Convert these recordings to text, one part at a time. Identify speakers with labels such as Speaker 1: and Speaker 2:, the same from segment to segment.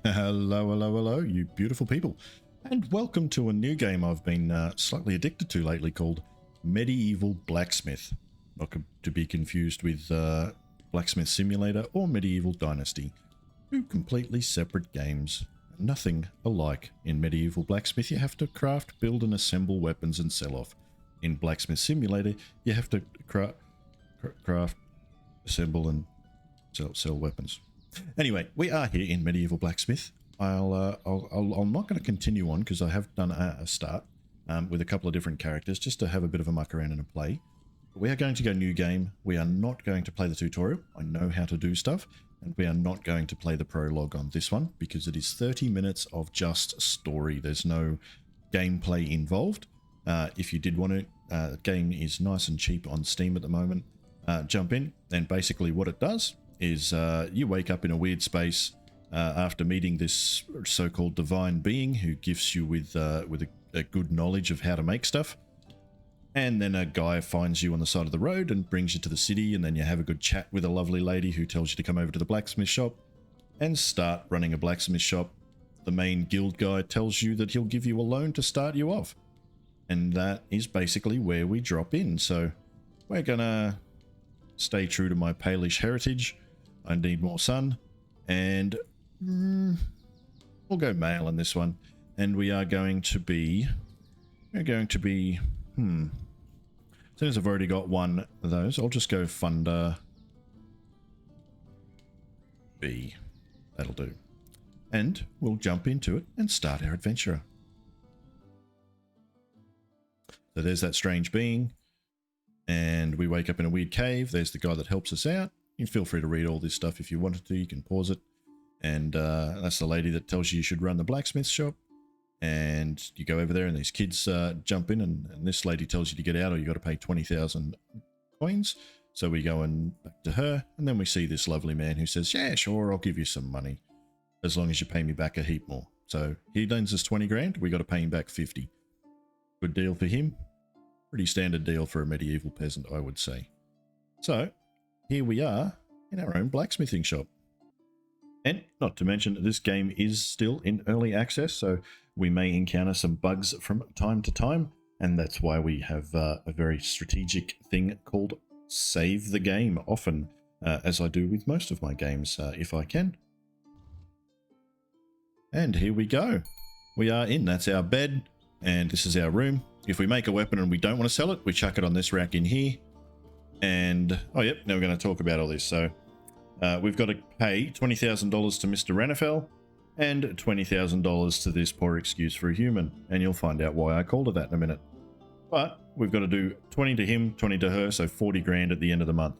Speaker 1: Hello, hello, hello, you beautiful people, and welcome to a new game I've been slightly addicted to lately called Medieval Blacksmith. Not to be confused with Blacksmith Simulator or Medieval Dynasty. Two completely separate games. Nothing alike. In Medieval Blacksmith, you have to craft, build, and assemble weapons and sell off. In Blacksmith Simulator, you have to craft, assemble, and sell weapons. Anyway, we are here in Medieval Blacksmith. I'm not going to continue on because I have done a start with a couple of different characters just to have a bit of a muck around and a play. We are going to go new game. We are not going to play the tutorial. I know how to do stuff, and we are not going to play the prologue on this one because it is 30 minutes of just story. There's no gameplay involved. If you did want to, the game is nice and cheap on Steam at the moment. Jump in, and basically what it does is you wake up in a weird space after meeting this so-called divine being who gifts you with a good knowledge of how to make stuff. And then a guy finds you on the side of the road and brings you to the city, and then you have a good chat with a lovely lady who tells you to come over to the blacksmith shop and start running a blacksmith shop. The main guild guy tells you that he'll give you a loan to start you off. And that is basically where we drop in. So we're gonna stay true to my Palish heritage. I need more sun, and we'll go male in this one. And we are going to be, as soon as I've already got one of those, I'll just go Funder B. That'll do. And we'll jump into it and start our adventure. So there's that strange being, and we wake up in a weird cave. There's the guy that helps us out. You can feel free to read all this stuff if you wanted to. You can pause it. And that's the lady that tells you should run the blacksmith shop. And you go over there and these kids jump in, and this lady tells you to get out or you got to pay 20,000 coins. So we go and back to her, and then we see this lovely man who says, yeah, sure, I'll give you some money as long as you pay me back a heap more. So he lends us 20 grand. We got to pay him back 50. Good deal for him. Pretty standard deal for a medieval peasant, I would say. So here we are in our own blacksmithing shop. And not to mention, this game is still in early access, so we may encounter some bugs from time to time, and that's why we have a very strategic thing called save the game often, as I do with most of my games, if I can. And here we go. We are in. That's our bed, and this is our room. If we make a weapon and we don't want to sell it, we chuck it on this rack in here. And, oh yep, now we're going to talk about all this. So we've got to pay $20,000 to Mr. Renifel and $20,000 to this poor excuse for a human. And you'll find out why I called it that in a minute. But we've got to do 20 to him, 20 to her, so 40 grand at the end of the month.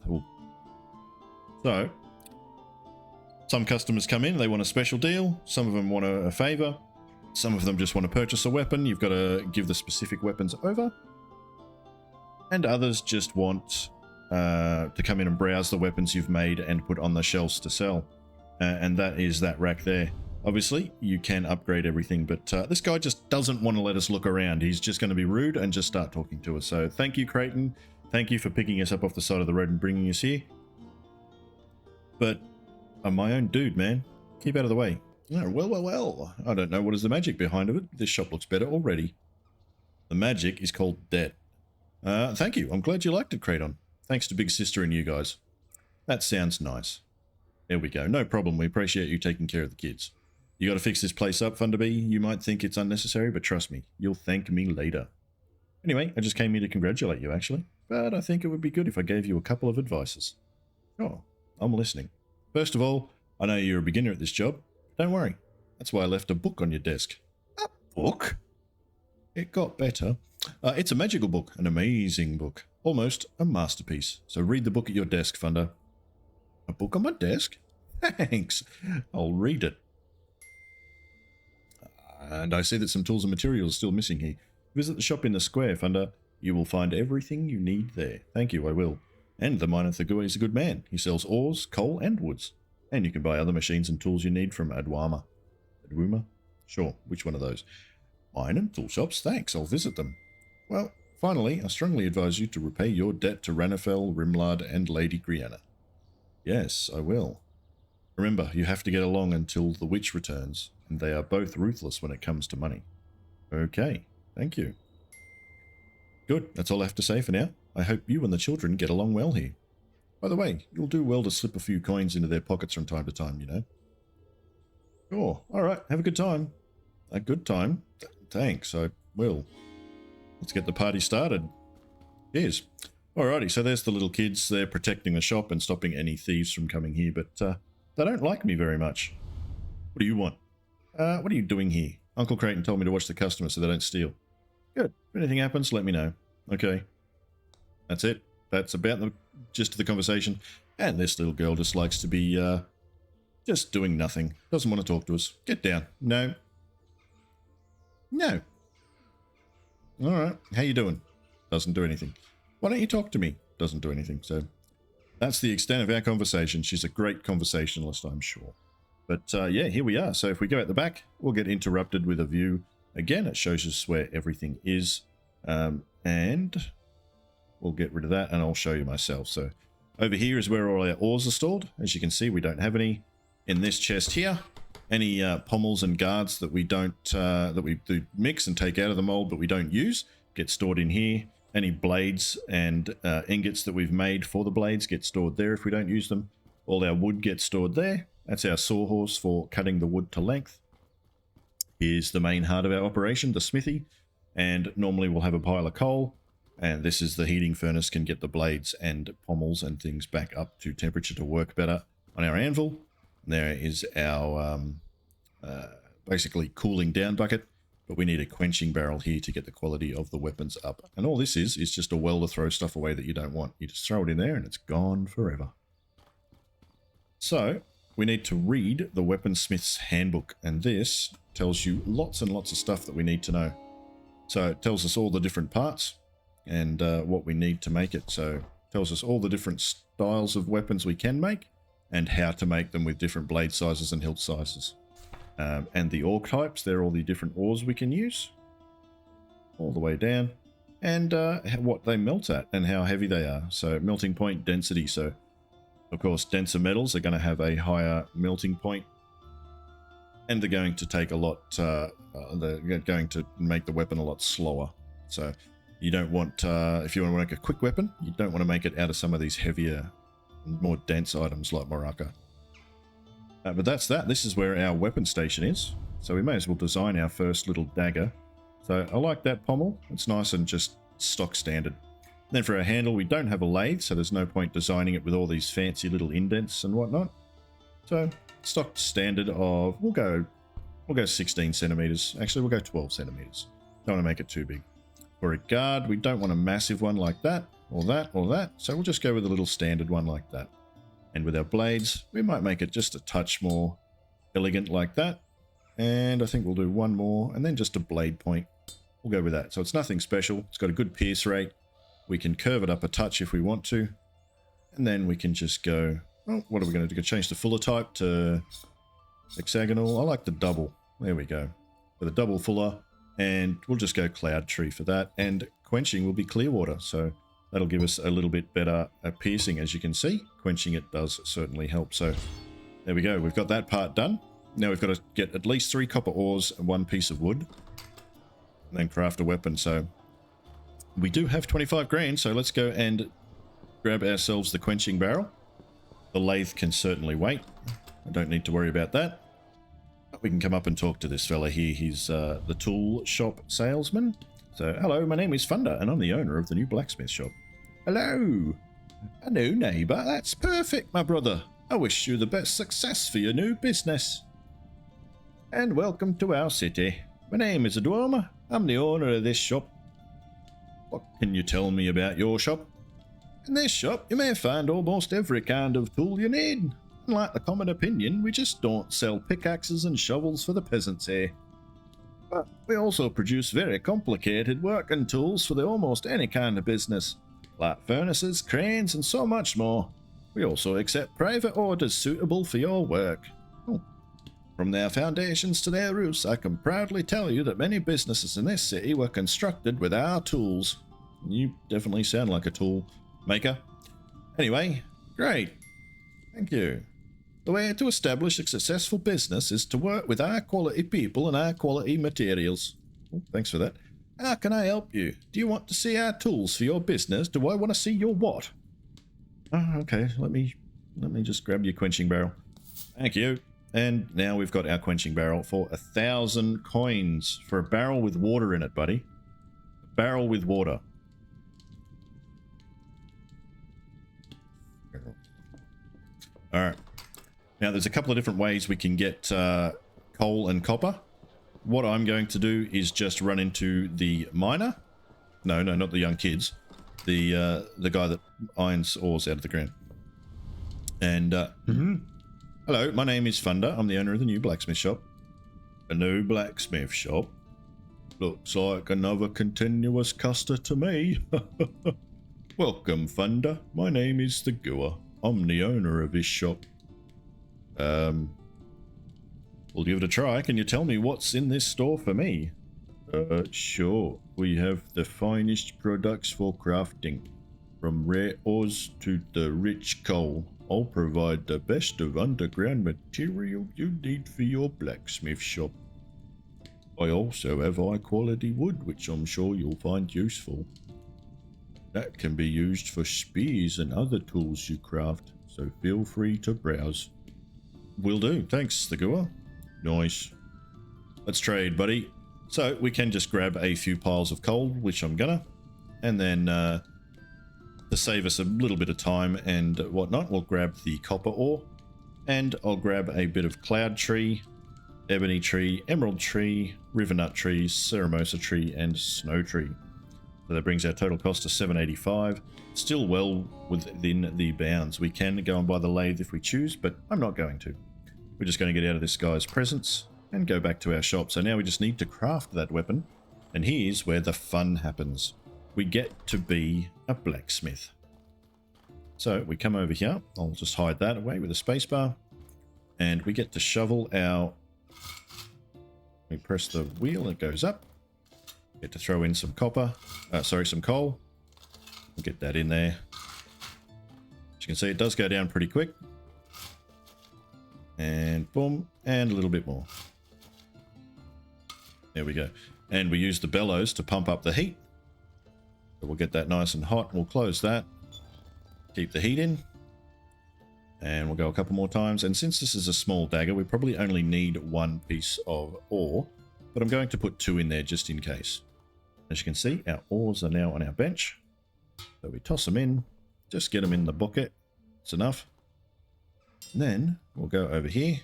Speaker 1: So some customers come in, they want a special deal. Some of them want a favor. Some of them just want to purchase a weapon. You've got to give the specific weapons over. And others just want to come in and browse the weapons you've made and put on the shelves to sell. And that is that rack there. Obviously, you can upgrade everything, but this guy just doesn't want to let us look around. He's just going to be rude and just start talking to us. So thank you, Creighton. Thank you for picking us up off the side of the road and bringing us here. But I'm my own dude, man. Keep out of the way. Oh, well. I don't know what is the magic behind it. This shop looks better already. The magic is called debt. Thank you. I'm glad you liked it, Creighton. Thanks to Big Sister and you guys. That sounds nice. There we go. No problem. We appreciate you taking care of the kids. You got to fix this place up, Thunderbee. You might think it's unnecessary, but trust me, you'll thank me later. Anyway, I just came here to congratulate you, actually. But I think it would be good if I gave you a couple of advices. Sure, I'm listening. First of all, I know you're a beginner at this job. Don't worry. That's why I left a book on your desk. A book? It got better. It's a magical book, an amazing book. Almost a masterpiece. So read the book at your desk, Thunder. A book on my desk? Thanks. I'll read it. And I see that some tools and materials are still missing here. Visit the shop in the square, Thunder. You will find everything you need there. Thank you, I will. And the miner Thagui is a good man. He sells ores, coal, and woods. And you can buy other machines and tools you need from Adwama. Adwuma? Sure, which one of those? Mine and tool shops, thanks, I'll visit them. Well, finally, I strongly advise you to repay your debt to Ranifel, Rimlard, and Lady Grianna. Yes, I will. Remember, you have to get along until the witch returns, and they are both ruthless when it comes to money. Okay, thank you. Good, that's all I have to say for now. I hope you and the children get along well here. By the way, you'll do well to slip a few coins into their pockets from time to time, you know. Sure, alright, have a good time. A good time? Thanks, I will. Let's get the party started. Cheers. Alrighty, so there's the little kids. They're protecting the shop and stopping any thieves from coming here, but they don't like me very much. What do you want? What are you doing here? Uncle Creighton told me to watch the customers so they don't steal. Good. If anything happens, let me know. Okay. That's it. That's about the gist of the conversation. And this little girl just likes to be, just doing nothing. Doesn't want to talk to us. Get down. No. No. Alright. How you doing? Doesn't do anything. Why don't you talk to me? Doesn't do anything. So that's the extent of our conversation. She's a great conversationalist, I'm sure. But yeah, here we are. So if we go at the back, we'll get interrupted with a view. Again, it shows us where everything is. And we'll get rid of that and I'll show you myself. So over here is where all our ores are stored. As you can see, we don't have any in this chest here. Any pommels and guards that we don't, that we do mix and take out of the mold but we don't use, get stored in here. Any blades and ingots that we've made for the blades get stored there if we don't use them. All our wood gets stored there. That's our sawhorse for cutting the wood to length. Here's the main heart of our operation, the smithy. And normally we'll have a pile of coal. And this is the heating furnace, can get the blades and pommels and things back up to temperature to work better on our anvil. There is our basically cooling down bucket. But we need a quenching barrel here to get the quality of the weapons up. And all this is just a well to throw stuff away that you don't want. You just throw it in there and it's gone forever. So we need to read the Weaponsmith's Handbook. And this tells you lots and lots of stuff that we need to know. So it tells us all the different parts and what we need to make it. So it tells us all the different styles of weapons we can make and how to make them with different blade sizes and hilt sizes. And the ore types, they're all the different ores we can use. All the way down. And what they melt at and how heavy they are. So melting point density. So, of course, denser metals are going to have a higher melting point. And they're going to take a lot, they're going to make the weapon a lot slower. So you don't want, if you want to make a quick weapon, you don't want to make it out of some of these heavier, more dense items like Morocco. But that's that. This is where our weapon station is. So we may as well design our first little dagger. So I like that pommel. It's nice and just stock standard. And then for our handle, we don't have a lathe, so there's no point designing it with all these fancy little indents and whatnot. So stock standard of, we'll go 16 centimeters. Actually, we'll go 12 centimeters. Don't want to make it too big. For a guard, we don't want a massive one like that, or that, or that. So we'll just go with a little standard one like that. And with our blades, we might make it just a touch more elegant like that. And I think we'll do one more, and then just a blade point. We'll go with that. So it's nothing special. It's got a good pierce rate. We can curve it up a touch if we want to. And then we can just go, oh, what are we going to do? Change the fuller type to hexagonal. I like the double. There we go. With a double fuller. And we'll just go cloud tree for that. And quenching will be clear water. So that'll give us a little bit better piercing, as you can see. Quenching it does certainly help. So there we go. We've got that part done. Now we've got to get at least 3 copper ores and 1 piece of wood. And then craft a weapon. So we do have 25 grand. So let's go and grab ourselves the quenching barrel. The lathe can certainly wait. I don't need to worry about that. But we can come up and talk to this fella here. He's the tool shop salesman. So, hello, my name is Funder, and I'm the owner of the new blacksmith shop. Hello. A new neighbour? That's perfect, my brother. I wish you the best success for your new business. And welcome to our city. My name is Adwoma. I'm the owner of this shop. What can you tell me about your shop? In this shop, you may find almost every kind of tool you need. Unlike the common opinion, we just don't sell pickaxes and shovels for the peasants here. But we also produce very complicated working tools for almost any kind of business, like furnaces, cranes, and so much more. We also accept private orders suitable for your work. From their foundations to their roofs, I can proudly tell you that many businesses in this city were constructed with our tools. You definitely sound like a tool maker. Anyway, great. Thank you. The way to establish a successful business is to work with high quality people and high quality materials. Oh, thanks for that. How can I help you? Do you want to see our tools for your business? Do I want to see your what? Oh, okay. Let me just grab your quenching barrel. Thank you. And now we've got our quenching barrel for 1,000 coins for a barrel with water in it, buddy. A barrel with water. All right. Now, there's a couple of different ways we can get coal and copper. What I'm going to do is just run into the miner. No, not the young kids. The guy that irons ores out of the ground. And, hello, my name is Thunder. I'm the owner of the new blacksmith shop. A new blacksmith shop? Looks like another continuous customer to me. Welcome, Thunder. My name is the Goer. I'm the owner of this shop. We'll give it a try. Can you tell me what's in this store for me? Sure. We have the finest products for crafting. From rare ores to the rich coal. I'll provide the best of underground material you need for your blacksmith shop. I also have high quality wood, which I'm sure you'll find useful. That can be used for spears and other tools you craft, so feel free to browse. Will do. Thanks, the Goer. Nice. Let's trade, buddy. So we can just grab a few piles of coal, which I'm gonna, and then to save us a little bit of time and whatnot, we'll grab the copper ore, and I'll grab a bit of cloud tree, ebony tree, emerald tree, river nut tree, ceremosa tree, and snow tree. So that brings our total cost to 785. Still well within the bounds. We can go and buy the lathe if we choose, but I'm not going to. We're just going to get out of this guy's presence and go back to our shop. So now we just need to craft that weapon. And here's where the fun happens. We get to be a blacksmith. So we come over here. I'll just hide that away with a spacebar. And we get to shovel our... We press the wheel, it goes up. Get to throw in some copper. Some coal. We'll get that in there. As you can see, it does go down pretty quick. And boom, and a little bit more. There we go. And we use the bellows to pump up the heat. So we'll get that nice and hot. We'll close that. Keep the heat in. And we'll go a couple more times. And since this is a small dagger, we probably only need one piece of ore. But I'm going to put 2 in there just in case. As you can see, our ores are now on our bench. So we toss them in. Just get them in the bucket. It's enough. And then we'll go over here.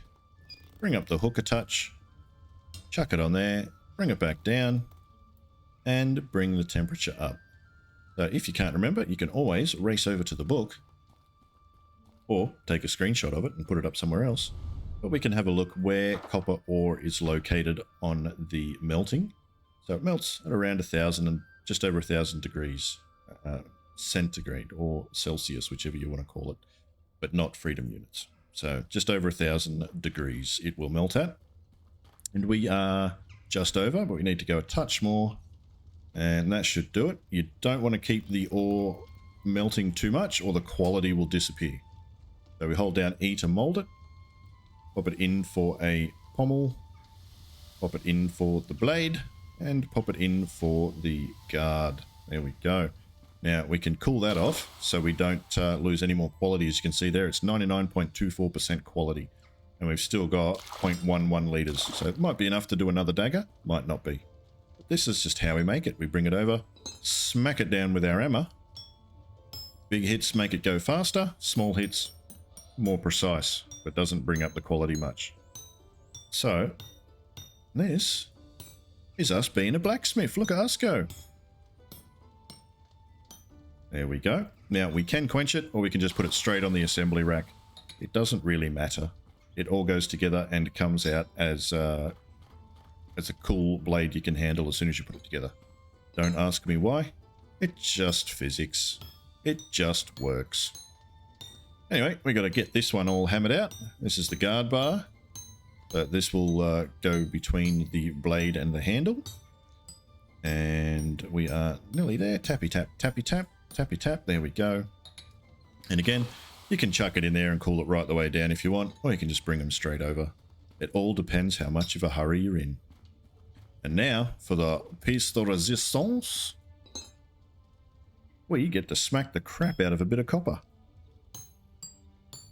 Speaker 1: Bring up the hook a touch. Chuck it on there. Bring it back down. And bring the temperature up. So if you can't remember, you can always race over to the book. Or take a screenshot of it and put it up somewhere else. But we can have a look where copper ore is located on the melting. So it melts at around 1,000 and just over 1,000 degrees centigrade or Celsius, whichever you want to call it, but not freedom units. So just over 1,000 degrees it will melt at. And we are just over, but we need to go a touch more. And that should do it. You don't want to keep the ore melting too much or the quality will disappear. So we hold down E to mold it. Pop it in for a pommel, pop it in for the blade, and pop it in for the guard. There we go. Now we can cool that off so we don't lose any more quality. As you can see there, it's 99.24% quality. And we've still got 0.11 litres. So it might be enough to do another dagger, might not be. But this is just how we make it. We bring it over, smack it down with our hammer. Big hits make it go faster, small hits more precise, but doesn't bring up the quality much. So this is us being a blacksmith. Look at us go. There we go. Now we can quench it or we can just put it straight on the assembly rack. It doesn't really matter. It all goes together and comes out as a cool blade you can handle as soon as you put it together. Don't ask me why. It's just physics. It just works. Anyway, we got to get this one all hammered out. This is the guard bar. This will go between the blade and the handle. And we are nearly there. Tappy tap, tappy tap, tappy tap. There we go. And again, You can chuck it in there and cool it right the way down if you want, or you can just bring them straight over. It all depends how much of a hurry you're in. And now, for the piece de resistance, we get to smack the crap out of a bit of copper.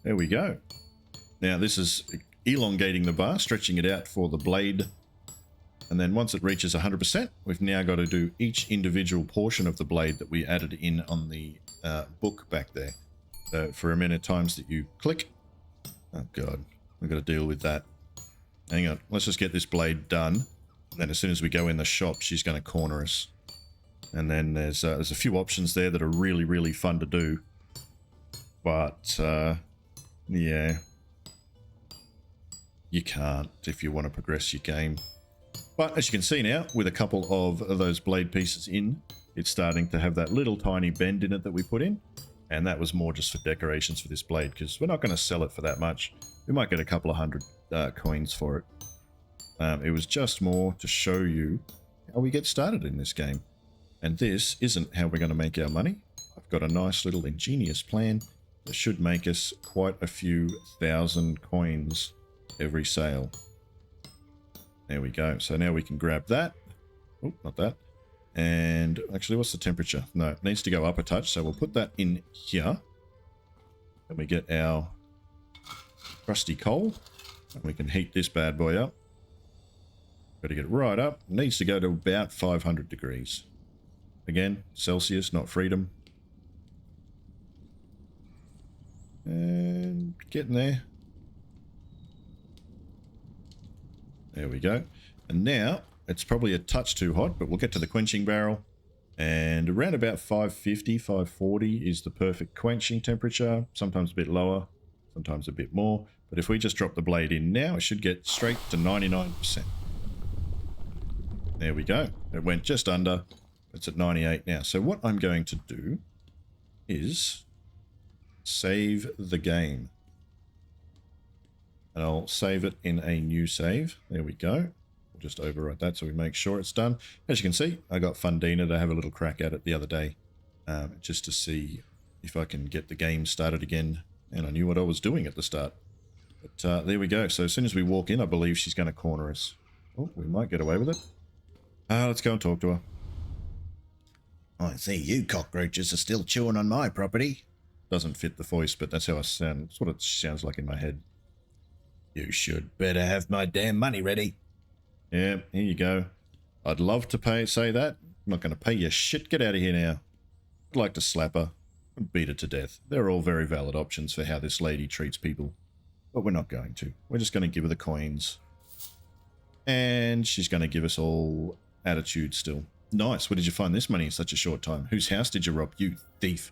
Speaker 1: There we go. Now this is elongating the bar, stretching it out for the blade. And then once it reaches 100%, we've now got to do each individual portion of the blade that we added in on the book back there. So for a minute times that you click. Oh God, we've got to deal with that. Hang on, let's just get this blade done. And then as soon as we go in the shop, she's going to corner us. And then there's a few options there that are really, really fun to do. But, yeah. You can't if you want to progress your game. But as you can see now, with a couple of those blade pieces in, it's starting to have that little tiny bend in it that we put in. And that was more just for decorations for this blade, because we're not going to sell it for that much. We might get a couple of hundred coins for it. It was just more to show you how we get started in this game. And this isn't how we're going to make our money. I've got a nice little ingenious plan that should make us quite a few thousand coins every sale. There we go. So now we can grab that. Oh, not that. And actually, what's the temperature? No, it needs to go up a touch. So we'll put that in here. And we get our crusty coal. And we can heat this bad boy up. Got to get it right up. It needs to go to about 500 degrees. Again, Celsius, not freedom. And getting there. There we go. And now, it's probably a touch too hot, but we'll get to the quenching barrel. And around about 550, 540 is the perfect quenching temperature. Sometimes a bit lower, sometimes a bit more. But if we just drop the blade in now, it should get straight to 99%. There we go. It went just under. It's at 98 now. So what I'm going to do is save the game. And I'll save it in a new save. There we go. We'll just overwrite that so we make sure it's done. As you can see, I got Fundina to have a little crack at it the other day. Just to see if I can get the game started again. And I knew what I was doing at the start. But there we go. So as soon as we walk in, I believe she's going to corner us. Oh, we might get away with it. Let's go and talk to her. I see you cockroaches are still chewing on my property. Doesn't fit the voice, but that's how I sound. That's what it sounds like in my head. You should better have my damn money ready. Yeah, here you go. I'd love to say that. I'm not going to pay you shit. Get out of here now. I'd like to slap her and beat her to death. They're all very valid options for how this lady treats people. But we're not going to. We're just going to give her the coins. And she's going to give us all attitude still. Nice. Where did you find this money in such a short time? Whose house did you rob, you thief?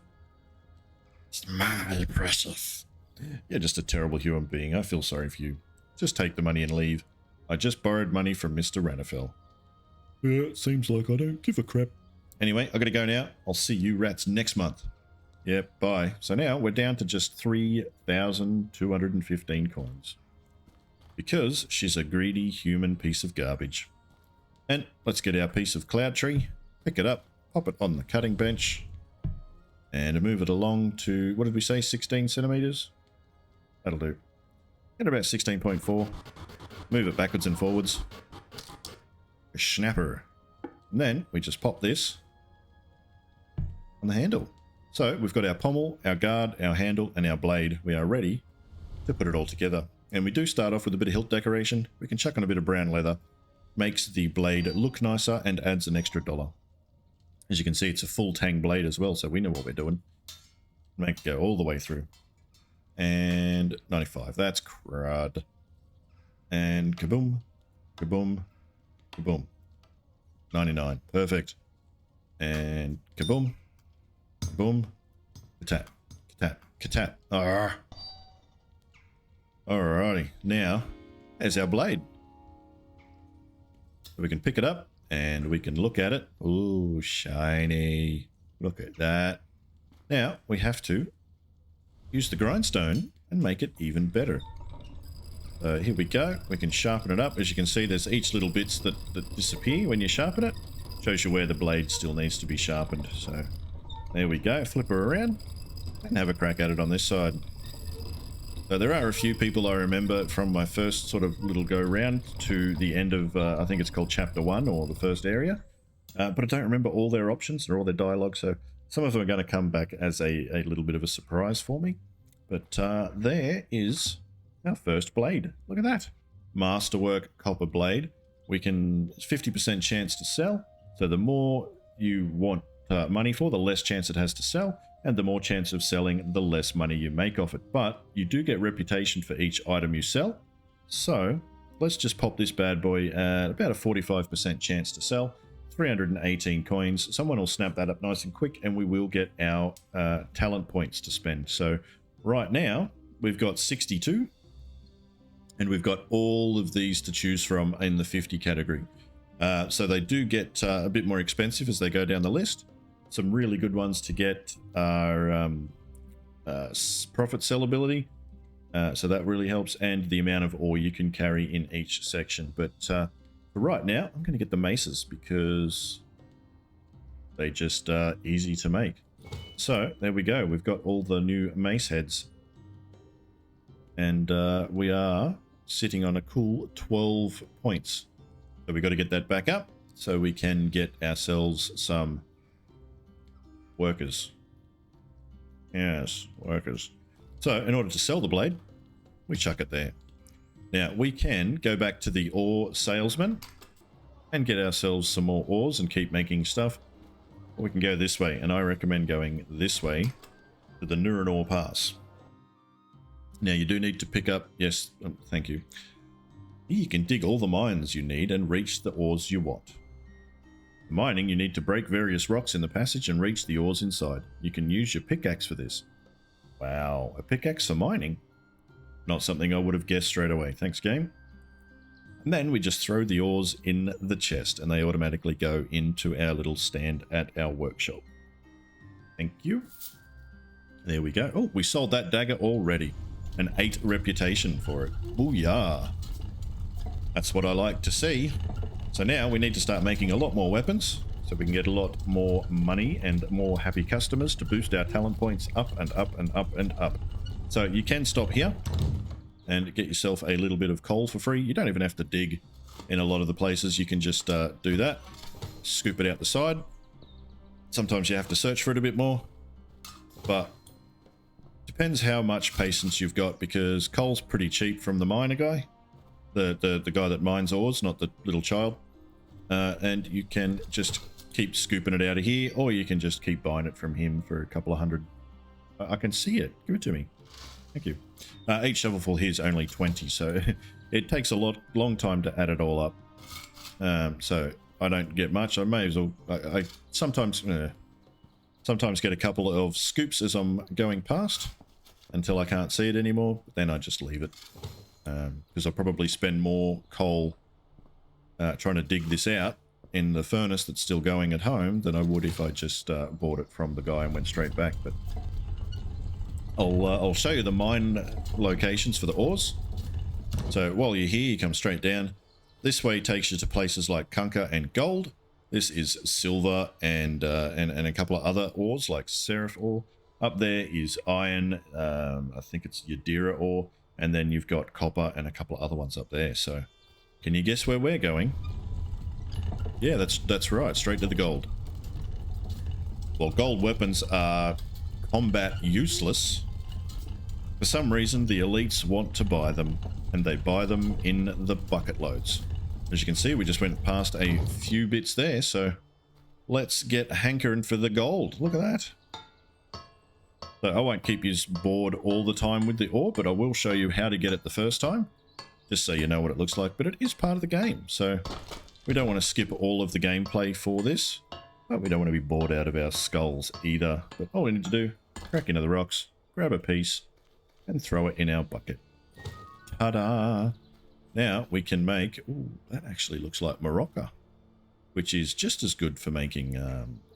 Speaker 1: It's my precious. You're just a terrible human being. I feel sorry for you. Just take the money and leave. I just borrowed money from Mr. Ranafel. Yeah, it seems like I don't give a crap. Anyway, I gotta go now. I'll see you rats next month. Yep, bye. So now we're down to just 3,215 coins. Because she's a greedy human piece of garbage. And let's get our piece of cloud tree, pick it up, pop it on the cutting bench, and move it along to, what did we say, 16 centimeters? That'll do. At about 16.4. Move it backwards and forwards. A snapper. And then we just pop this on the handle. So we've got our pommel, our guard, our handle, and our blade. We are ready to put it all together. And we do start off with a bit of hilt decoration. We can chuck on a bit of brown leather. Makes the blade look nicer and adds an extra $1. As you can see, it's a full tang blade as well, so we know what we're doing. Make it go all the way through. And 95, that's crud. And kaboom, kaboom, kaboom. 99, perfect. And kaboom, kaboom, katap, katap, katap. Arrgh. Alrighty, now, there's our blade. We can pick it up and we can look at it. Ooh, shiny. Look at that. Now we have to use the grindstone and make it even better. Here we go. We can sharpen it up. As you can see, there's each little bits that disappear when you sharpen it. Shows you where the blade still needs to be sharpened. So there we go. Flip her around and have a crack at it on this side. So there are a few people I remember from my first sort of little go round to the end of, I think it's called Chapter 1 or the first area. But I don't remember all their options or all their dialogue, so some of them are going to come back as a little bit of a surprise for me. But there is our first blade. Look at that. Masterwork copper blade. We can 50% chance to sell. So the more you want money for, the less chance it has to sell. And the more chance of selling, the less money you make off it. But you do get reputation for each item you sell. So let's just pop this bad boy at about a 45% chance to sell. 318 coins. Someone will snap that up nice and quick, and we will get our talent points to spend. So right now, we've got 62. And we've got all of these to choose from in the 50 category. So they do get a bit more expensive as they go down the list. Some really good ones to get are profit sellability. So that really helps. And the amount of ore you can carry in each section. But for right now, I'm going to get the maces because they just are easy to make. So there we go. We've got all the new mace heads. And we are sitting on a cool 12 points. So we've got to get that back up so we can get ourselves some workers. Yes, workers. So in order to sell the blade, we chuck it there. Now we can go back to the ore salesman and get ourselves some more ores and keep making stuff. Or we can go this way, and I recommend going this way to the Nurenor Pass. Now you do need to pick up, yes, thank you. You can dig all the mines you need and reach the ores you want. For mining, you need to break various rocks in the passage and reach the ores inside. You can use your pickaxe for this. Wow, a pickaxe for mining? Not something I would have guessed straight away. Thanks, game. And then we just throw the ores in the chest and they automatically go into our little stand at our workshop. Thank you. There we go. Oh, we sold that dagger already. An 8 reputation for it. Booyah. That's what I like to see. So now we need to start making a lot more weapons so we can get a lot more money and more happy customers to boost our talent points up and up and up and up. So you can stop here and get yourself a little bit of coal for free. You don't even have to dig in a lot of the places. You can just do that. Scoop it out the side. Sometimes you have to search for it a bit more. But depends how much patience you've got, because coal's pretty cheap from the miner guy. The guy that mines ores, not the little child. And you can just keep scooping it out of here, or you can just keep buying it from him for a couple of hundred. I can see it. Give it to me. Thank you. Each shovelful here is only 20, so it takes a long time to add it all up. So I don't get much. I may as well. I sometimes get a couple of scoops as I'm going past until I can't see it anymore. But then I just leave it because I'll probably spend more coal trying to dig this out in the furnace that's still going at home than I would if I just bought it from the guy and went straight back. But I'll show you the mine locations for the ores. So while you're here, you come straight down. This way takes you to places like Kunka and Gold. This is silver and a couple of other ores like Seraph ore. Up there is iron, I think it's Yadira ore, and then you've got copper and a couple of other ones up there. So can you guess where we're going? Yeah, that's right, straight to the gold. Well, gold weapons are combat useless. For some reason, the elites want to buy them, and they buy them in the bucket loads. As you can see, we just went past a few bits there, so let's get hankering for the gold. Look at that. So I won't keep you bored all the time with the ore, but I will show you how to get it the first time, just so you know what it looks like. But it is part of the game, so we don't want to skip all of the gameplay for this, but we don't want to be bored out of our skulls either. But all we need to do, crack into the rocks, grab a piece, and throw it in our bucket. Ta-da! Now we can make... Ooh, that actually looks like Morocco, which is just as good for making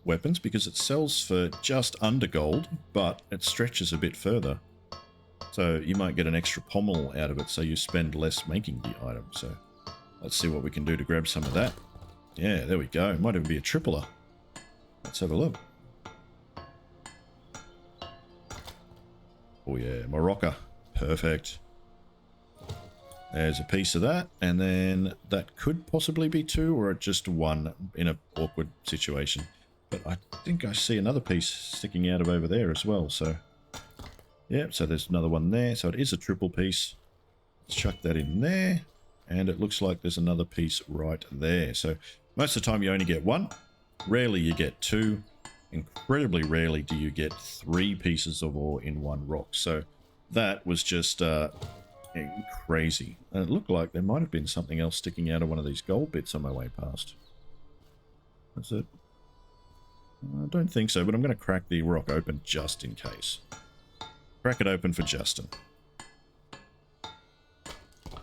Speaker 1: weapons because it sells for just under gold, but it stretches a bit further. So you might get an extra pommel out of it, so you spend less making the item. So let's see what we can do to grab some of that. Yeah, there we go. Might even be a tripler. Let's have a look. Oh yeah, Morocco. Perfect. There's a piece of that, and then that could possibly be 2 or just 1 in an awkward situation. But I think I see another piece sticking out of over there as well, so... yeah, so there's another one there, so it is a triple piece. Let's chuck that in there, and it looks like there's another piece right there. So most of the time you only get 1, rarely you get 2, incredibly rarely do you get 3 pieces of ore in 1 rock. So that was just crazy. And it looked like there might have been something else sticking out of one of these gold bits on my way past. That's it. I don't think so, but I'm going to crack the rock open just in case. Crack it open for Justin.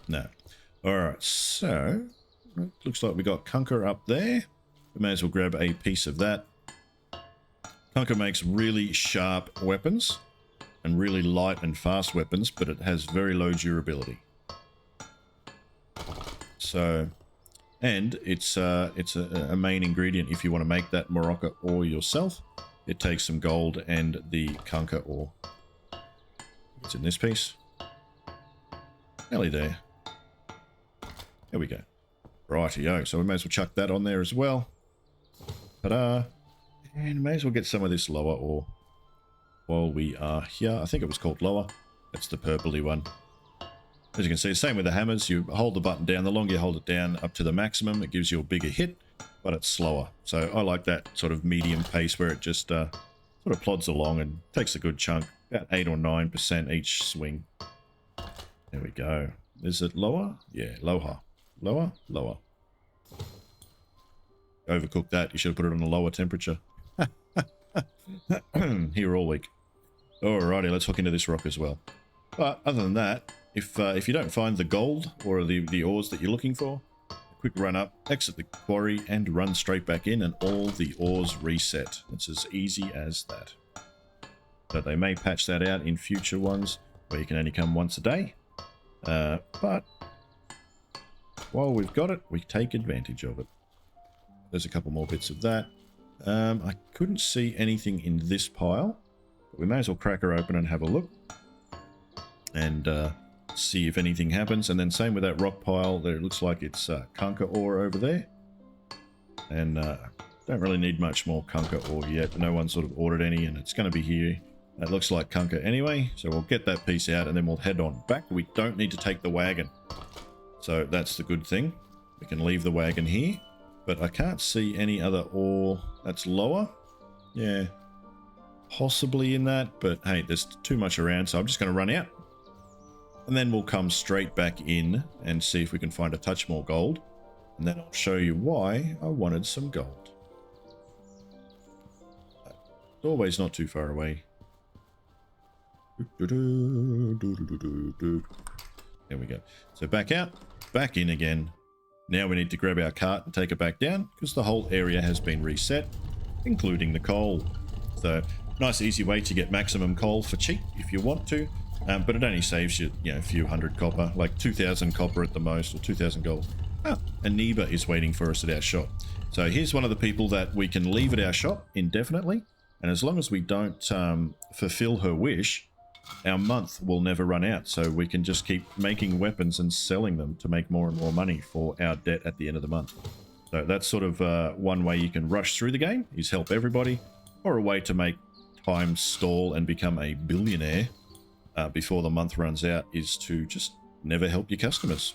Speaker 1: No. Alright, so it looks like we got Kunker up there. We may as well grab a piece of that. Kunker makes really sharp weapons and really light and fast weapons, but it has very low durability. So, and it's a main ingredient if you want to make that Morocco ore yourself. It takes some gold and the Kunker ore. It's in this piece. Nearly there. There we go. Rightio. So we may as well chuck that on there as well. Ta-da. And may as well get some of this lower ore while we are here. I think it was called lower. That's the purpley one. As you can see, same with the hammers. You hold the button down. The longer you hold it down up to the maximum, it gives you a bigger hit, but it's slower. So I like that sort of medium pace where it just sort of plods along and takes a good chunk. About 8 or 9% each swing. There we go. Is it lower? Yeah, lower. Lower? Lower. Overcooked that. You should have put it on a lower temperature. Here all week. Alrighty, let's hook into this rock as well. But other than that, if you don't find the gold or the ores that you're looking for, a quick run up, exit the quarry, and run straight back in, and all the ores reset. It's as easy as that. So they may patch that out in future ones where you can only come once a day. But while we've got it, we take advantage of it. There's a couple more bits of that. I couldn't see anything in this pile, but we may as well crack her open and have a look and see if anything happens. And then same with that rock pile there. It looks like it's Kunker ore over there, and don't really need much more Kunker ore yet. No one sort of ordered any, and it's going to be here. It looks like Kunker anyway, so we'll get that piece out and then we'll head on back. We don't need to take the wagon, so that's the good thing. We can leave the wagon here, but I can't see any other ore that's lower. Yeah, possibly in that, but hey, there's too much around, so I'm just going to run out. And then we'll come straight back in and see if we can find a touch more gold. And then I'll show you why I wanted some gold. It's always not too far away. There we go. So back out, back in again. Now we need to grab our cart and take it back down because the whole area has been reset, including the coal. So nice easy way to get maximum coal for cheap if you want to, but it only saves you, a few hundred copper, like 2,000 copper at the most, or 2,000 gold. Ah, Aniba is waiting for us at our shop. So here's one of the people that we can leave at our shop indefinitely, and as long as we don't fulfill her wish, our month will never run out, so we can just keep making weapons and selling them to make more and more money for our debt at the end of the month. So that's sort of one way you can rush through the game, is help everybody, or a way to make time stall and become a billionaire before the month runs out is to just never help your customers,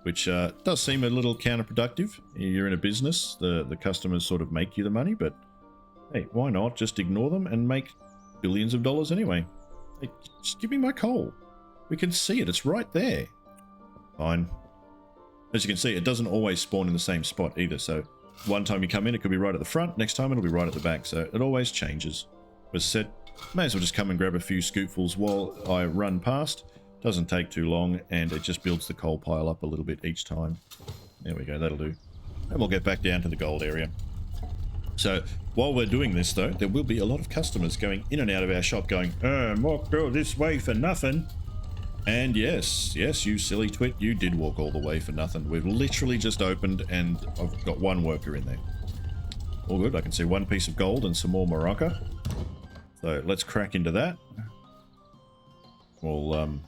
Speaker 1: which does seem a little counterproductive. You're in a business, the customers sort of make you the money, but hey, why not just ignore them and make billions of dollars anyway? Hey, just give me my coal. We can see it. It's right there. Fine. As you can see, it doesn't always spawn in the same spot either. So one time you come in, it could be right at the front. Next time, it'll be right at the back. So it always changes. As I said, may as well just come and grab a few scoopfuls while I run past. Doesn't take too long, and it just builds the coal pile up a little bit each time. There we go. That'll do. And we'll get back down to the gold area. So while we're doing this, though, there will be a lot of customers going in and out of our shop going, walk all this way for nothing. And yes, you silly twit, you did walk all the way for nothing. We've literally just opened and I've got one worker in there. All good. I can see one piece of gold and some more Morocco. So let's crack into that. We'll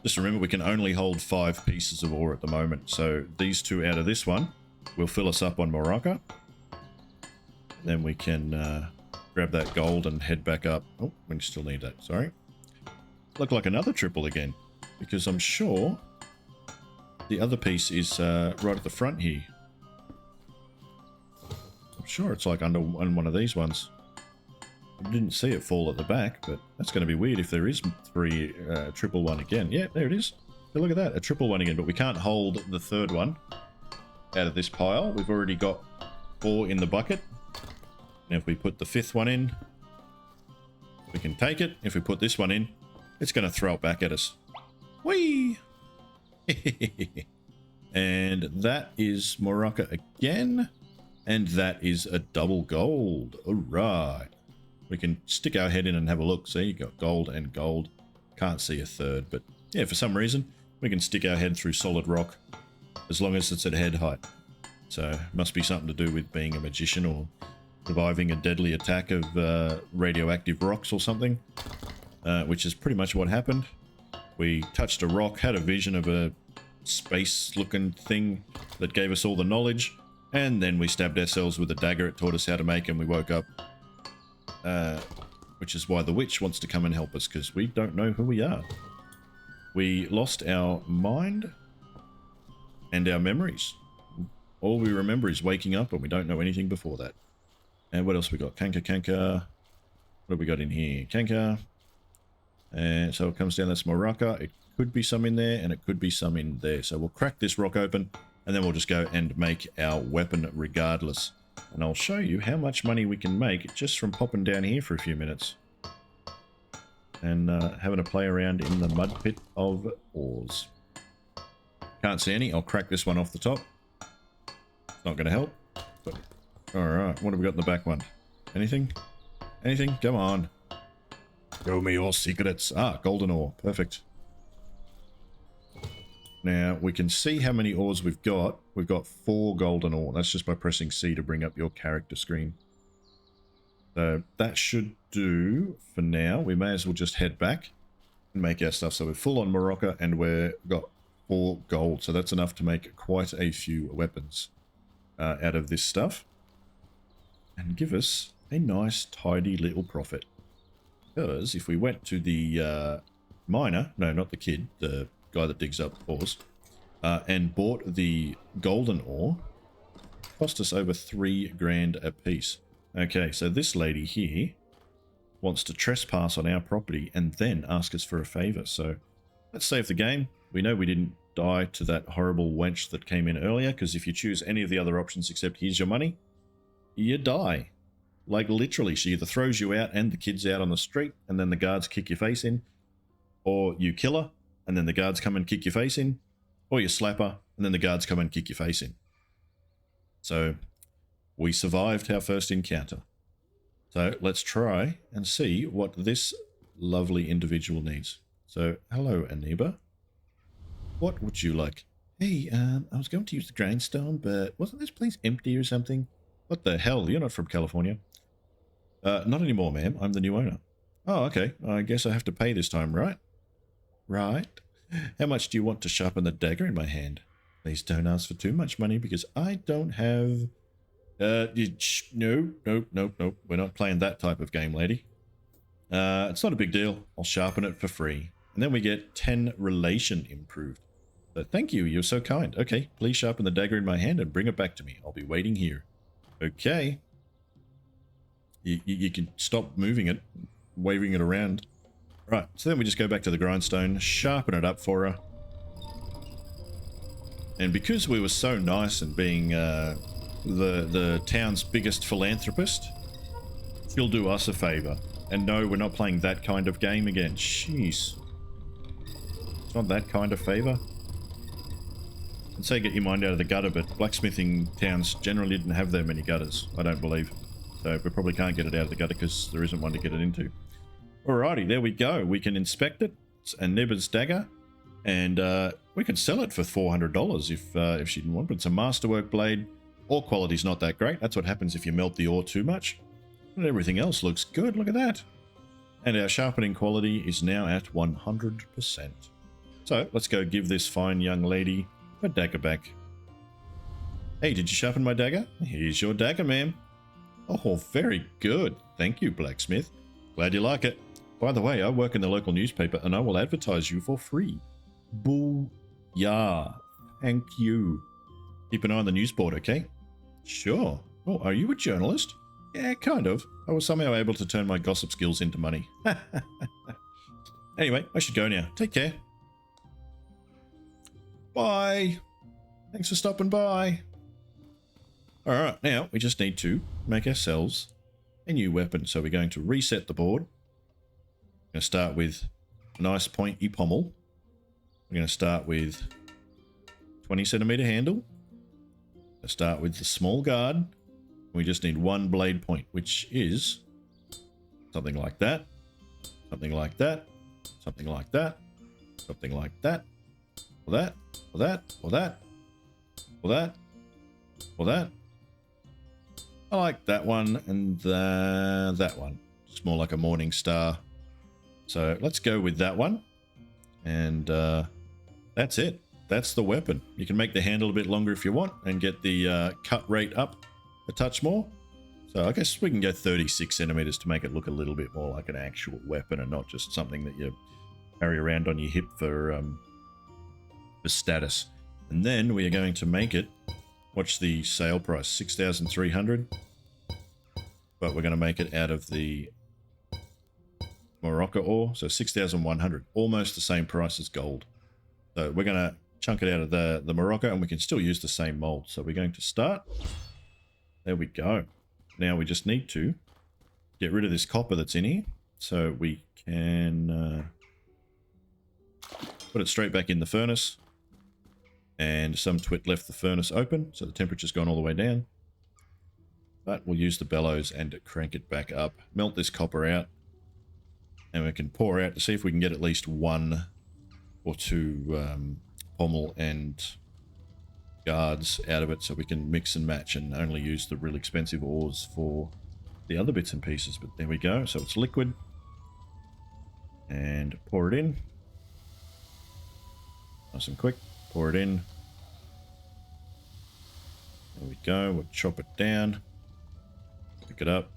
Speaker 1: just remember we can only hold 5 pieces of ore at the moment. So these 2 out of this one will fill us up on Morocco. Then we can grab that gold and head back up. Oh, we still need that. Sorry. Look like another triple again, because I'm sure the other piece is right at the front here. I'm sure it's like under on one of these ones. I didn't see it fall at the back, but that's going to be weird if there is 3 triple one again. Yeah, there it is. Hey, look at that, a triple one again, but we can't hold the 3rd one out of this pile. We've already got 4 in the bucket. And if we put the 5th one in, we can take it. If we put this one in, it's going to throw it back at us. Whee! And that is Morocco again. And that is a double gold. All right. We can stick our head in and have a look. See, you got gold and gold. Can't see a 3rd, but yeah, for some reason, we can stick our head through solid rock as long as it's at head height. So, must be something to do with being a magician or surviving a deadly attack of radioactive rocks or something, which is pretty much what happened. We touched a rock, had a vision of a space-looking thing that gave us all the knowledge, and then we stabbed ourselves with a dagger it taught us how to make, and we woke up. Which is why the witch wants to come and help us, because we don't know who we are. We lost our mind and our memories. All we remember is waking up, and we don't know anything before that. And what else we got? Kanka. What have we got in here? Kanka. And so it comes down, that's Morocco. It could be some in there, and it could be some in there. So we'll crack this rock open, and then we'll just go and make our weapon regardless. And I'll show you how much money we can make just from popping down here for a few minutes. And having a play around in the mud pit of ores. Can't see any. I'll crack this one off the top. It's not going to help. Alright, what have we got in the back one? Anything? Anything? Come on. Show me your secrets. Ah, golden ore. Perfect. Now, we can see how many ores we've got. We've got 4 golden ore. That's just by pressing C to bring up your character screen. So, that should do for now. We may as well just head back and make our stuff. So, we're full on Morocco, and we've got 4 gold. So, that's enough to make quite a few weapons out of this stuff. And give us a nice, tidy little profit. Because if we went to the miner, no, not the kid, the guy that digs up ores, and bought the golden ore, cost us over 3 grand a piece. Okay, so this lady here wants to trespass on our property and then ask us for a favor. So let's save the game. We know we didn't die to that horrible wench that came in earlier, because if you choose any of the other options except here's your money, you die. Like literally, she either throws you out and the kids out on the street, and then the guards kick your face in, or you kill her and then the guards come and kick your face in, or you slap her and then the guards come and kick your face in. So we survived our first encounter. So let's try and see what this lovely individual needs. So hello, Aniba. What would you like? Hey, I was going to use the grindstone, but wasn't this place empty or something? What the hell? You're not from California. Not anymore, ma'am. I'm the new owner. Oh, okay. I guess I have to pay this time, right? Right. How much do you want to sharpen the dagger in my hand? Please don't ask for too much money, because I don't have... No. We're not playing that type of game, lady. It's not a big deal. I'll sharpen it for free. And then we get 10 relation improved. So thank you. You're so kind. Okay, please sharpen the dagger in my hand and bring it back to me. I'll be waiting here. Okay. You can stop moving it, waving it around. Right, so then we just go back to the grindstone, sharpen it up for her. And because we were so nice and being the town's biggest philanthropist, she'll do us a favor. And no, we're not playing that kind of game again. Jeez. It's not that kind of favor. I'd say get your mind out of the gutter, but blacksmithing towns generally didn't have that many gutters, I don't believe. So we probably can't get it out of the gutter because there isn't one to get it into. Alrighty, there we go. We can inspect it. It's Aniba's dagger. And we can sell it for $400 if she didn't want it. It's a masterwork blade. Ore quality's not that great. That's what happens if you melt the ore too much. But everything else looks good. Look at that. And our sharpening quality is now at 100%. So let's go give this fine young lady her dagger back. Hey, did you sharpen my dagger? Here's your dagger, ma'am. Oh, very good. Thank you, Blacksmith. Glad you like it. By the way, I work in the local newspaper and I will advertise you for free. Boo-yah. Thank you. Keep an eye on the news board, okay? Sure. Oh, are you a journalist? Yeah, kind of. I was somehow able to turn my gossip skills into money. Anyway, I should go now. Take care. Bye. Thanks for stopping by. Alright, now we just need to make ourselves a new weapon. So we're going to reset the board. We're going to start with a nice pointy pommel. We're going to start with 20 centimeter handle. Let's start with the small guard. We just need one blade point, which is something like that, something like that, something like that, something like that, or that, or that, or that, or that, or that. I like that one and that one. It's more like a morning star. So let's go with that one. And that's it. That's the weapon. You can make the handle a bit longer if you want and get the cut rate up a touch more. So I guess we can go 36 centimeters to make it look a little bit more like an actual weapon and not just something that you carry around on your hip for status. And then we are going to make it, watch the sale price, 6,300. But we're going to make it out of the Morocco ore, so 6,100, almost the same price as gold. So we're going to chunk it out of the Morocco and we can still use the same mold. So we're going to start. There we go. Now we just need to get rid of this copper that's in here so we can put it straight back in the furnace. And some twit left the furnace open, so the temperature's gone all the way down. But we'll use the bellows and crank it back up. Melt this copper out. And we can pour out to see if we can get at least one or two pommel and guards out of it so we can mix and match and only use the really expensive ores for the other bits and pieces. But there we go. So it's liquid. And pour it in. Nice and quick. Pour it in. There we go. We'll chop it down. Pick it up.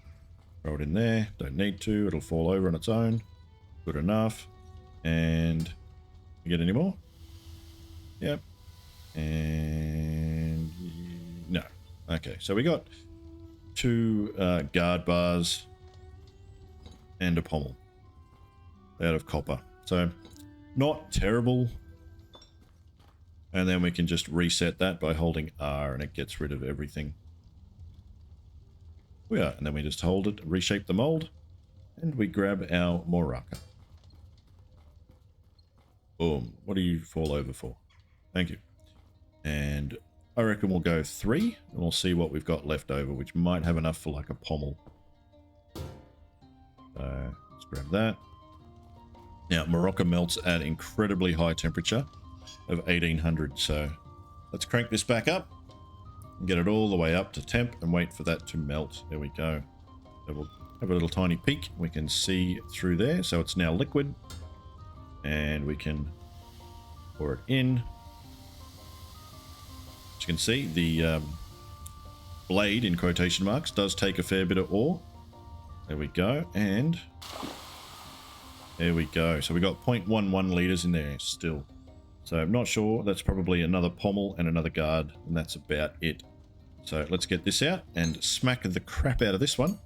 Speaker 1: Throw it in there. Don't need to. It'll fall over on its own. Good enough. And you get any more? Yep. And no. Okay, so we got two guard bars and a pommel out of copper. So not terrible. And then we can just reset that by holding R and it gets rid of everything. Yeah, and then we just hold it, reshape the mold, and we grab our Morocco. Boom. What do you fall over for? Thank you. And I reckon we'll go 3, and we'll see what we've got left over, which might have enough for like a pommel. So let's grab that. Now, Morocco melts at incredibly high temperature of 1800, so let's crank this back up and get it all the way up to temp and wait for that to melt. There we go. So we'll have a little tiny peek. We can see through there, so it's now liquid, and we can pour it in. As you can see, the blade, in quotation marks, does take a fair bit of ore. There we go, and there we go. So we got 0.11 litres in there still. So I'm not sure. That's probably another pommel and another guard, and that's about it. So let's get this out and smack the crap out of this one.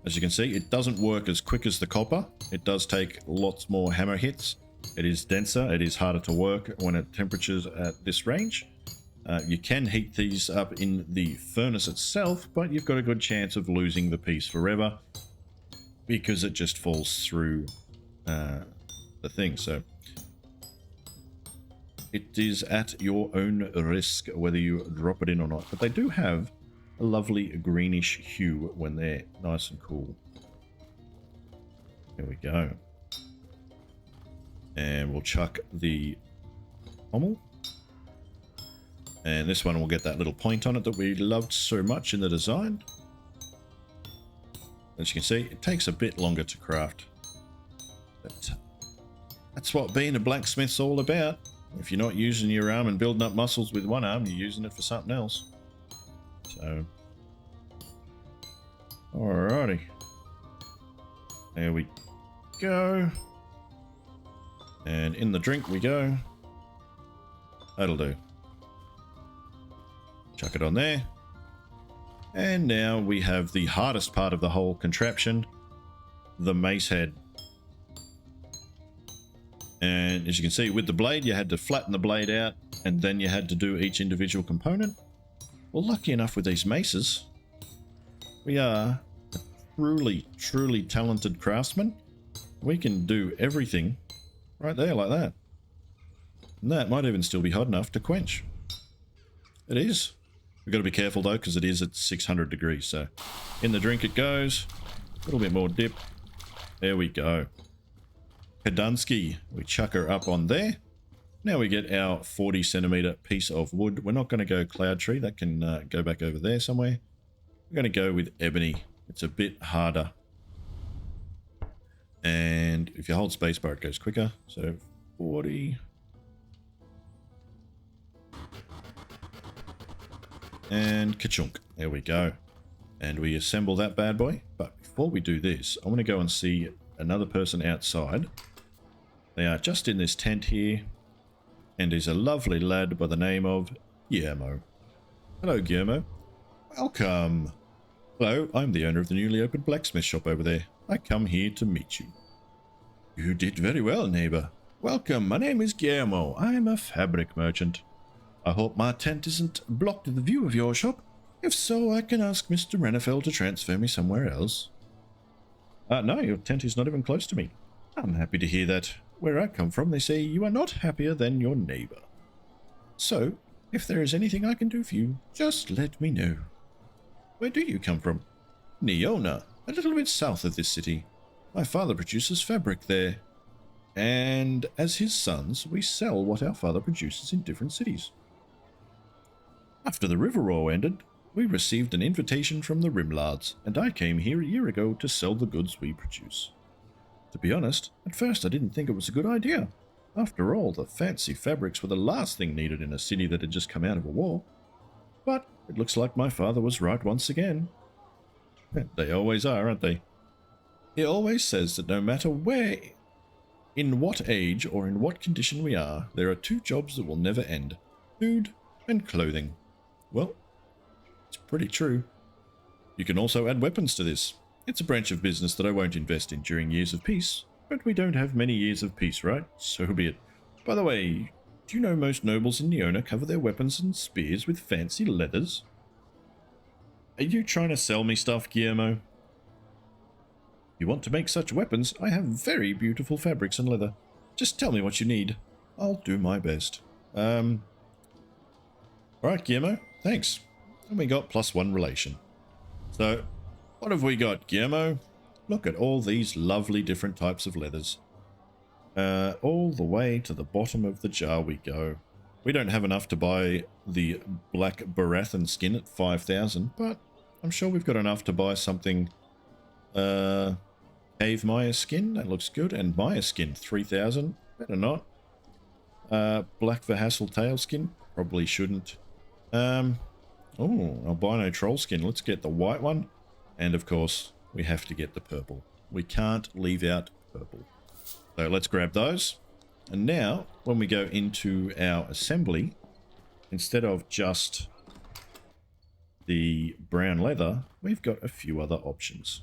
Speaker 1: As you can see, it doesn't work as quick as the copper. It does take lots more hammer hits. It is denser. It is harder to work when at temperatures at this range. You can heat these up in the furnace itself, but you've got a good chance of losing the piece forever because it just falls through the thing. So it is at your own risk whether you drop it in or not. But they do have a lovely greenish hue when they're nice and cool. There we go. And we'll chuck the pommel. And this one will get that little point on it that we loved so much in the design. As you can see, it takes a bit longer to craft. But that's what being a blacksmith's all about. If you're not using your arm and building up muscles with one arm, you're using it for something else. So, alrighty. There we go. And in the drink we go. That'll do. Chuck it on there. And now we have the hardest part of the whole contraption, the mace head. And as you can see, with the blade, you had to flatten the blade out, and then you had to do each individual component. Well, lucky enough with these maces, we are a truly talented craftsmen. We can do everything right there like that. And that might even still be hot enough to quench. It is. We've got to be careful though, because it is at 600 degrees. So in the drink it goes. A little bit more dip. There we go. Pedunsky. We chuck her up on there. Now we get our 40 centimeter piece of wood. We're not going to go cloud tree. That can go back over there somewhere. We're going to go with ebony. It's a bit harder. And if you hold spacebar, it goes quicker. So 40. And ka-chunk. There we go. And we assemble that bad boy. But before we do this, I want to go and see another person outside. They are just in this tent here. And is a lovely lad by the name of Guillermo. Hello, Guillermo. Welcome. Hello, I'm the owner of the newly opened blacksmith shop over there. I come here to meet you. You did very well, neighbor. Welcome, my name is Guillermo. I'm a fabric merchant. I hope my tent isn't blocked the view of your shop. If so, I can ask Mr. Renefeld to transfer me somewhere else. No, your tent is not even close to me. I'm happy to hear that. Where I come from, they say you are not happier than your neighbor. So, if there is anything I can do for you, just let me know. Where do you come from? Neona, a little bit south of this city. My father produces fabric there. And as his sons, we sell what our father produces in different cities. After the River Roar ended, we received an invitation from the Rimlards, and I came here a year ago to sell the goods we produce. To be honest, at first I didn't think it was a good idea. After all, the fancy fabrics were the last thing needed in a city that had just come out of a war. But it looks like my father was right once again. They always are, aren't they? He always says that no matter where, in what age, or in what condition we are, there are two jobs that will never end. Food and clothing. Well, it's pretty true. You can also add weapons to this. It's a branch of business that I won't invest in during years of peace, but we don't have many years of peace, right? So be it. By the way, do you know most nobles in Neona cover their weapons and spears with fancy leathers? Are you trying to sell me stuff, Guillermo? If you want to make such weapons, I have very beautiful fabrics and leather. Just tell me what you need. I'll do my best. Alright, Guillermo, thanks. And we got +1 relation. So, what have we got, Guillermo? Look at all these lovely different types of leathers. All the way to the bottom of the jar we go. We don't have enough to buy the black Barathan skin at 5,000, but I'm sure we've got enough to buy something. Cave Maya skin, that looks good, and Maya skin, 3,000. Better not. Black Vahassal tail skin, probably shouldn't. Oh, albino troll skin. Let's get the white one. And of course, we have to get the purple. We can't leave out purple. So let's grab those. And now, when we go into our assembly, instead of just the brown leather, we've got a few other options.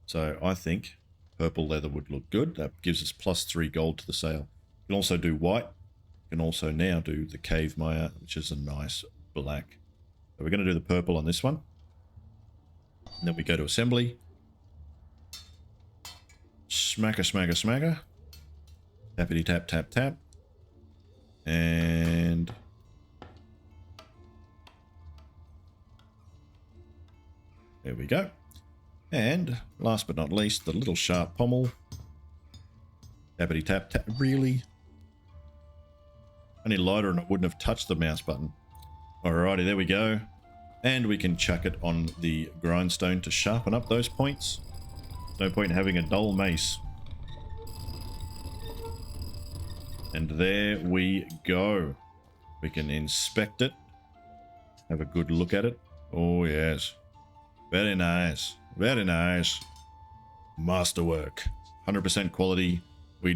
Speaker 1: So I think purple leather would look good. That gives us +3 gold to the sale. You can also do white. You can also now do the Cave Maya, which is a nice black. So we're going to do the purple on this one. And then we go to assembly. Smacker, smacker, smacker. Tappity tap, tap, tap. And there we go. And last but not least, the little sharp pommel. Tappity tap, tap. Really? Any lighter and it wouldn't have touched the mouse button. Alrighty, there we go. And we can chuck it on the grindstone to sharpen up those points. No point in having a dull mace. And there we go. We can inspect it. Have a good look at it. Oh yes. Very nice. Very nice. Masterwork. 100% quality. We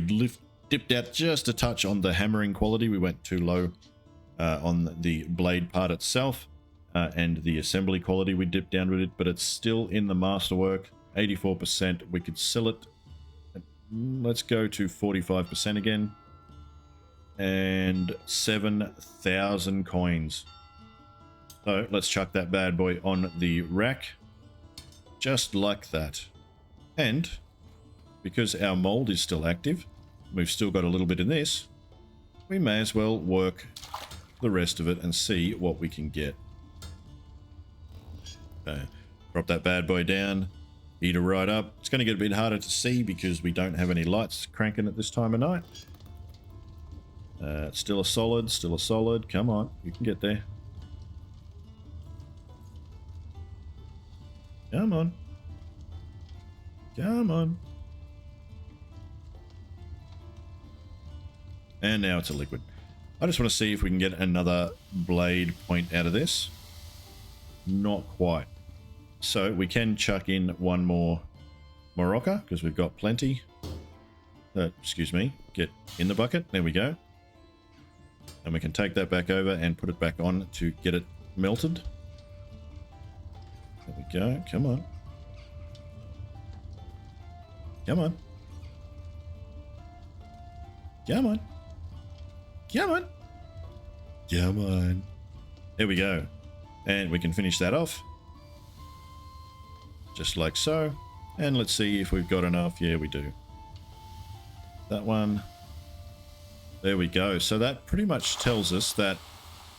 Speaker 1: dipped out just a touch on the hammering quality. We went too low on the blade part itself. And the assembly quality we dipped down with it. But it's still in the masterwork. 84%. We could sell it. Let's go to 45% again. And 7,000 coins. So let's chuck that bad boy on the rack. Just like that. And because our mold is still active, we've still got a little bit in this, we may as well work the rest of it and see what we can get. Drop that bad boy down. Heater right up. It's going to get a bit harder to see because we don't have any lights cranking at this time of night. Still a solid, still a solid. Come on, you can get there. Come on. Come on. And now it's a liquid. I just want to see if we can get another blade point out of this. Not quite. So we can chuck in one more Morocco because we've got plenty. Excuse me. Get in the bucket. There we go. And we can take that back over and put it back on to get it melted. There we go. Come on. Come on. Come on. Come on. Come on. There we go. And we can finish that off. Just like so. And let's see if we've got enough. Yeah, we do. That one. There we go. So that pretty much tells us that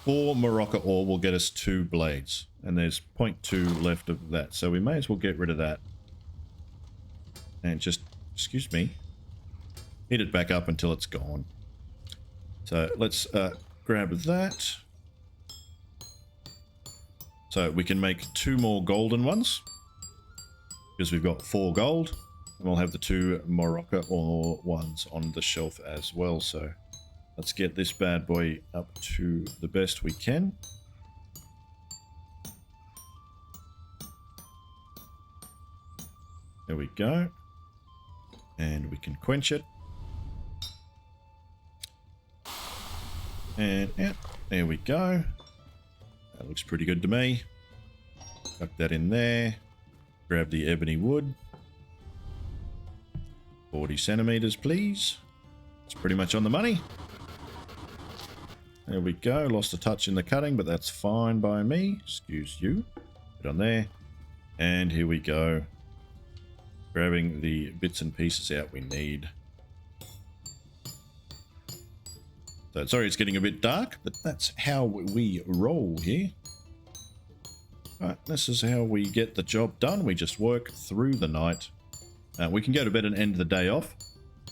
Speaker 1: 4 Morocco ore will get us 2 blades. And there's 0.2 left of that. So we may as well get rid of that. And just, excuse me, heat it back up until it's gone. So let's grab that. So we can make 2 more golden ones. Because we've got 4 gold. And we'll have the 2 Morocco ore ones on the shelf as well. So let's get this bad boy up to the best we can. There we go. And we can quench it. And out. There we go. That looks pretty good to me. Tuck that in there. Grab the ebony wood. 40 centimeters, please. It's pretty much on the money. There we go. Lost a touch in the cutting, but that's fine by me. Excuse you. Get on there. And here we go. Grabbing the bits and pieces out we need. So, sorry it's getting a bit dark, but that's how we roll here. Right, this is how we get the job done. We just work through the night. We can go to bed and end the day off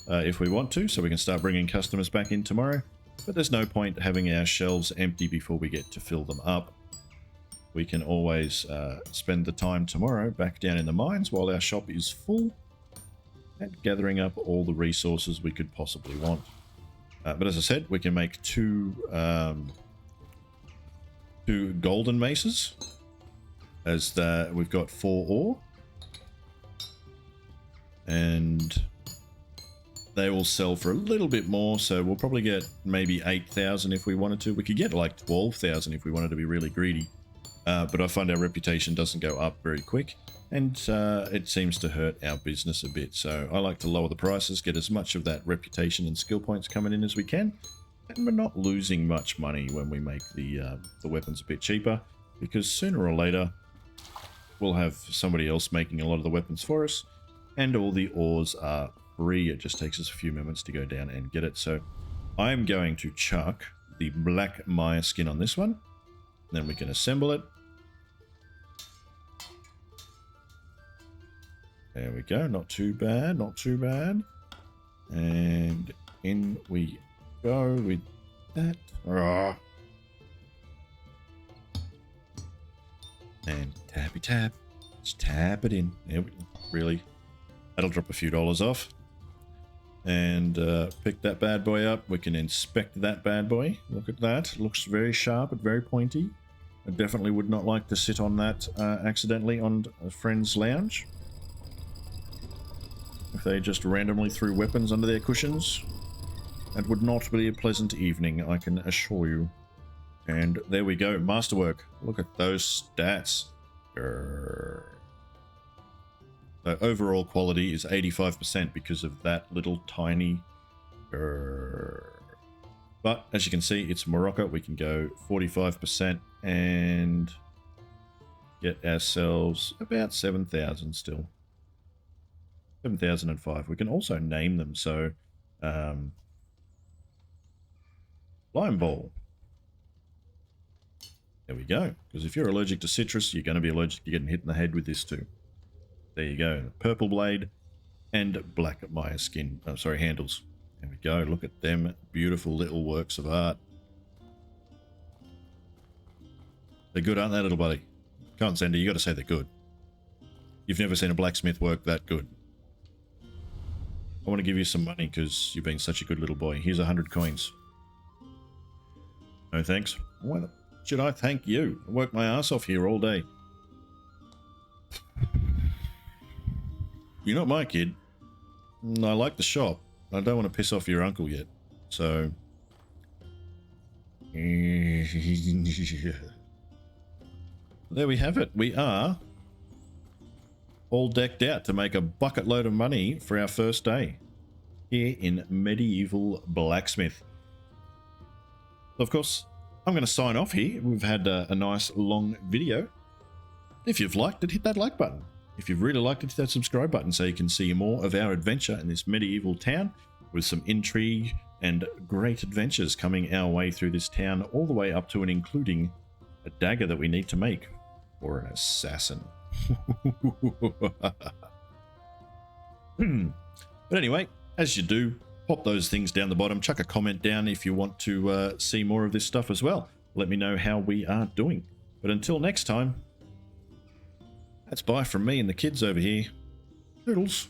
Speaker 1: if we want to, so we can start bringing customers back in tomorrow. But there's no point having our shelves empty before we get to fill them up. We can always spend the time tomorrow back down in the mines while our shop is full and gathering up all the resources we could possibly want. But as I said, we can make 2 golden maces. As we've got 4 ore. And they will sell for a little bit more, so we'll probably get maybe 8,000 if we wanted to. We could get like 12,000 if we wanted to be really greedy. But I find our reputation doesn't go up very quick, and it seems to hurt our business a bit. So I like to lower the prices, get as much of that reputation and skill points coming in as we can, and we're not losing much money when we make the weapons a bit cheaper, because sooner or later we'll have somebody else making a lot of the weapons for us, and all the ores are free. It just takes us a few moments to go down and get it. So I'm going to chuck the black Maya skin on this one. Then we can assemble it. There we go. Not too bad. Not too bad. And in we go with that. tappy tap. Just tap it in. Yeah, really. That'll drop a few dollars off. And pick that bad boy up. We can inspect that bad boy. Look at that. Looks very sharp and very pointy. I definitely would not like to sit on that accidentally on a friend's lounge. If they just randomly threw weapons under their cushions. That would not be a pleasant evening, I can assure you. And there we go, masterwork. Look at those stats. Grrr. So overall quality is 85% because of that little tiny... Grrr. But as you can see, it's Morocco. We can go 45% and get ourselves about 7,000 still. 7,005. We can also name them. So, lime ball. There we go. Because if you're allergic to citrus, you're going to be allergic to getting hit in the head with this too. There you go. Purple blade and black Maya skin. Oh, sorry, handles. There we go. Look at them beautiful little works of art. They're good, aren't they, little buddy? Come on, Sandy, you got to say they're good. You've never seen a blacksmith work that good. I want to give you some money because you've been such a good little boy. Here's 100 coins. No thanks. Why should I thank you? I worked my ass off here all day. You're not my kid. I like the shop. I don't want to piss off your uncle yet. So... there we have it. We are all decked out to make a bucket load of money for our first day here in medieval Blacksmith. Of course, I'm going to sign off here. We've had a nice long video. If you've liked it, hit that like button. If you've really liked it, hit that subscribe button so you can see more of our adventure in this medieval town with some intrigue and great adventures coming our way through this town all the way up to and including a dagger that we need to make for an assassin. But anyway, as you do, pop those things down the bottom. Chuck a comment down if you want to see more of this stuff as well. Let me know how we are doing. But until next time, that's bye from me and the kids over here. Toodles.